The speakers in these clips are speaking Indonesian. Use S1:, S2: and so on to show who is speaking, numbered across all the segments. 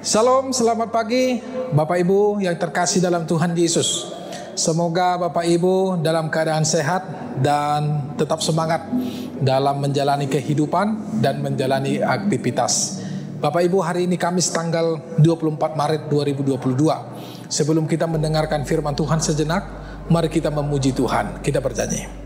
S1: Salam, selamat pagi Bapak Ibu yang terkasih dalam Tuhan Yesus. Semoga Bapak Ibu dalam keadaan sehat dan tetap semangat dalam menjalani kehidupan dan menjalani aktivitas. Bapak Ibu, hari ini Kamis tanggal 24 Maret 2022. Sebelum kita mendengarkan firman Tuhan sejenak, mari kita memuji Tuhan. Kita bernyanyi.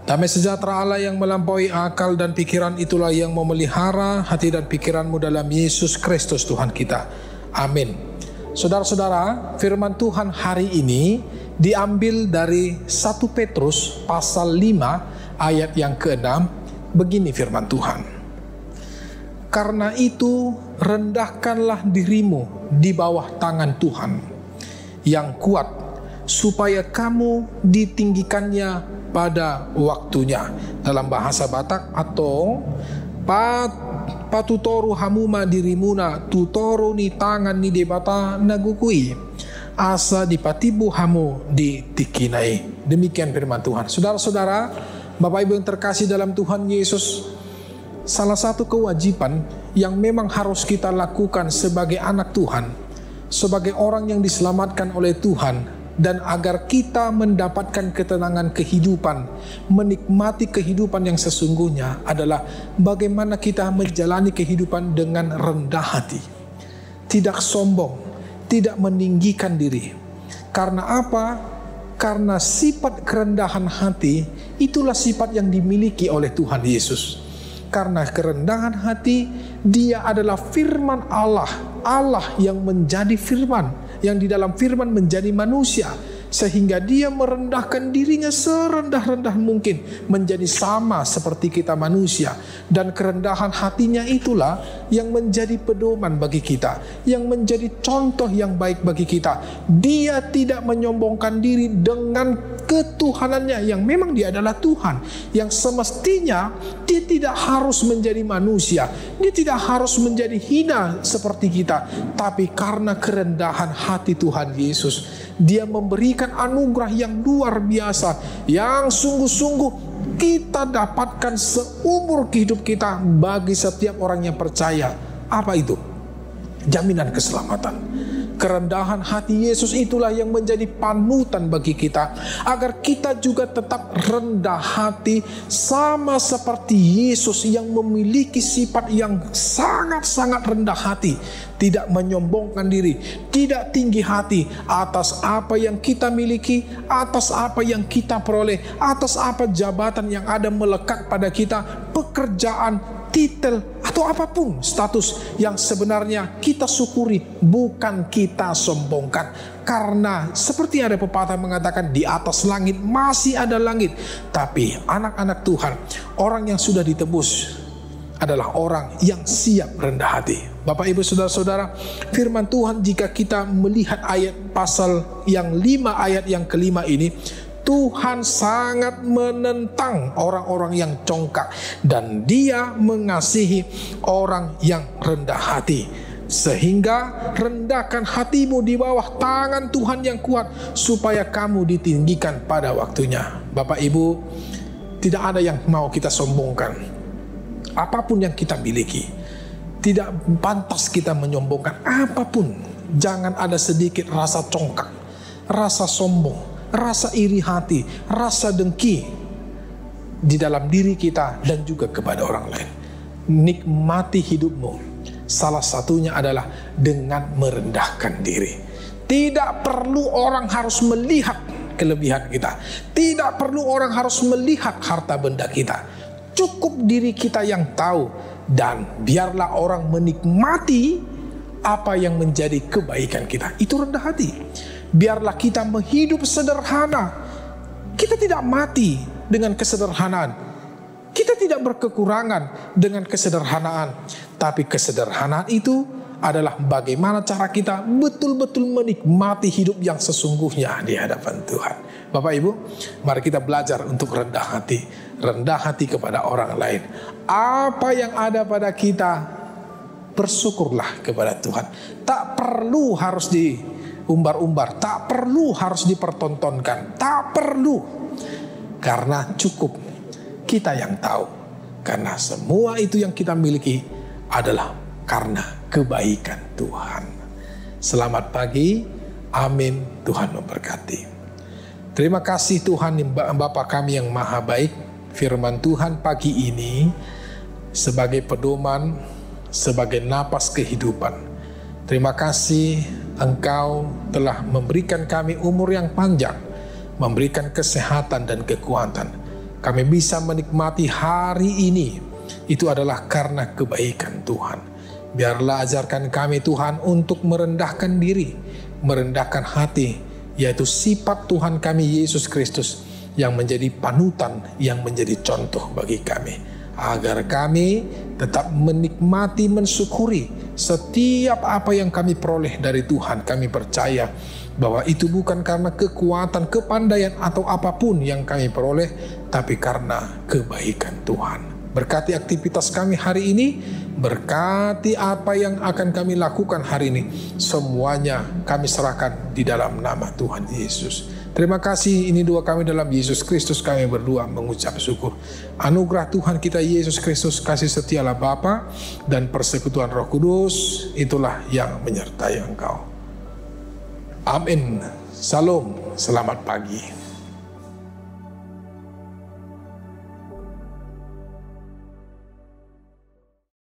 S1: Damai sejahtera Allah yang melampaui akal dan pikiran itulah yang memelihara hati dan pikiranmu dalam Yesus Kristus Tuhan kita. Amin. Saudara-saudara, firman Tuhan hari ini diambil dari 1 Petrus pasal 5 ayat yang ke-6. Begini firman Tuhan. Karena itu rendahkanlah dirimu di bawah tangan Tuhan yang kuat, supaya kamu ditinggikannya pada waktunya. Dalam bahasa Batak atau patutoru hamuma dirimuna tutoru ni tangan ni debata nagukui asa dipatibu hamu ditikinai. Demikian firman Tuhan. Saudara-saudara, Bapak Ibu yang terkasih dalam Tuhan Yesus, salah satu kewajiban yang memang harus kita lakukan sebagai anak Tuhan, sebagai orang yang diselamatkan oleh Tuhan, dan agar kita mendapatkan ketenangan kehidupan, menikmati kehidupan yang sesungguhnya adalah bagaimana kita menjalani kehidupan dengan rendah hati, tidak sombong, tidak meninggikan diri. Karena apa? Karena sifat kerendahan hati itulah sifat yang dimiliki oleh Tuhan Yesus. Karena kerendahan hati, Dia adalah firman Allah, Allah yang menjadi firman, yang di dalam firman menjadi manusia, sehingga Dia merendahkan dirinya serendah-rendah mungkin menjadi sama seperti kita manusia. Dan kerendahan hatinya itulah yang menjadi pedoman bagi kita, yang menjadi contoh yang baik bagi kita. Dia tidak menyombongkan diri dengan ketuhanannya yang memang Dia adalah Tuhan, yang semestinya Dia tidak harus menjadi manusia, Dia tidak harus menjadi hina seperti kita. Tapi karena kerendahan hati Tuhan Yesus, Dia memberikan anugerah yang luar biasa, yang sungguh-sungguh kita dapatkan seumur hidup kita bagi setiap orang yang percaya. Apa itu? Jaminan keselamatan. Kerendahan hati Yesus itulah yang menjadi panutan bagi kita, agar kita juga tetap rendah hati sama seperti Yesus yang memiliki sifat yang sangat-sangat rendah hati, tidak menyombongkan diri, tidak tinggi hati atas apa yang kita miliki, atas apa yang kita peroleh, atas apa jabatan yang ada melekat pada kita, pekerjaan, titel, atau apapun status yang sebenarnya kita syukuri, bukan kita sombongkan. Karena seperti ada pepatah mengatakan, di atas langit masih ada langit. Tapi anak-anak Tuhan, orang yang sudah ditebus adalah orang yang siap rendah hati. Bapak Ibu Saudara-saudara, firman Tuhan jika kita melihat ayat pasal yang 5 ayat yang kelima ini, Tuhan sangat menentang orang-orang yang congkak dan Dia mengasihi orang yang rendah hati. Sehingga rendahkan hatimu di bawah tangan Tuhan yang kuat, supaya kamu ditinggikan pada waktunya. Bapak Ibu, tidak ada yang mau kita sombongkan. Apapun yang kita miliki, tidak pantas kita menyombongkan apapun. Jangan ada sedikit rasa congkak, rasa sombong, rasa iri hati, rasa dengki di dalam diri kita dan juga kepada orang lain. Nikmati hidupmu, salah satunya adalah dengan merendahkan diri. Tidak perlu orang harus melihat kelebihan kita, tidak perlu orang harus melihat harta benda kita. Cukup diri kita yang tahu, dan biarlah orang menikmati apa yang menjadi kebaikan kita. Itu rendah hati. Biarlah kita menghidup sederhana. Kita tidak mati dengan kesederhanaan. Kita tidak berkekurangan dengan kesederhanaan. Tapi kesederhanaan itu adalah bagaimana cara kita betul-betul menikmati hidup yang sesungguhnya di hadapan Tuhan. Bapak Ibu, mari kita belajar untuk rendah hati. Rendah hati kepada orang lain. Apa yang ada pada kita, bersyukurlah kepada Tuhan. Tak perlu harus diumbar-umbar, tak perlu harus dipertontonkan, tak perlu. Karena cukup kita yang tahu. Karena semua itu yang kita miliki adalah karena kebaikan Tuhan. Selamat pagi, amin, Tuhan memberkati. Terima kasih Tuhan Bapa kami yang maha baik. Firman Tuhan pagi ini sebagai pedoman, sebagai napas kehidupan. Terima kasih Engkau telah memberikan kami umur yang panjang, memberikan kesehatan dan kekuatan. Kami bisa menikmati hari ini, itu adalah karena kebaikan Tuhan. Biarlah ajarkan kami Tuhan untuk merendahkan diri, merendahkan hati, yaitu sifat Tuhan kami Yesus Kristus yang menjadi panutan, yang menjadi contoh bagi kami. Agar kami tetap menikmati, mensyukuri setiap apa yang kami peroleh dari Tuhan. Kami percaya bahwa itu bukan karena kekuatan, kepandaian atau apapun yang kami peroleh, tapi karena kebaikan Tuhan. Berkati aktivitas kami hari ini, berkati apa yang akan kami lakukan hari ini. Semuanya kami serahkan di dalam nama Tuhan Yesus. Terima kasih, ini doa kami dalam Yesus Kristus, kami berdoa mengucap syukur. Anugerah Tuhan kita Yesus Kristus, kasih setialah Bapa dan persekutuan Roh Kudus, itulah yang menyertai engkau. Amin. Salam, selamat pagi.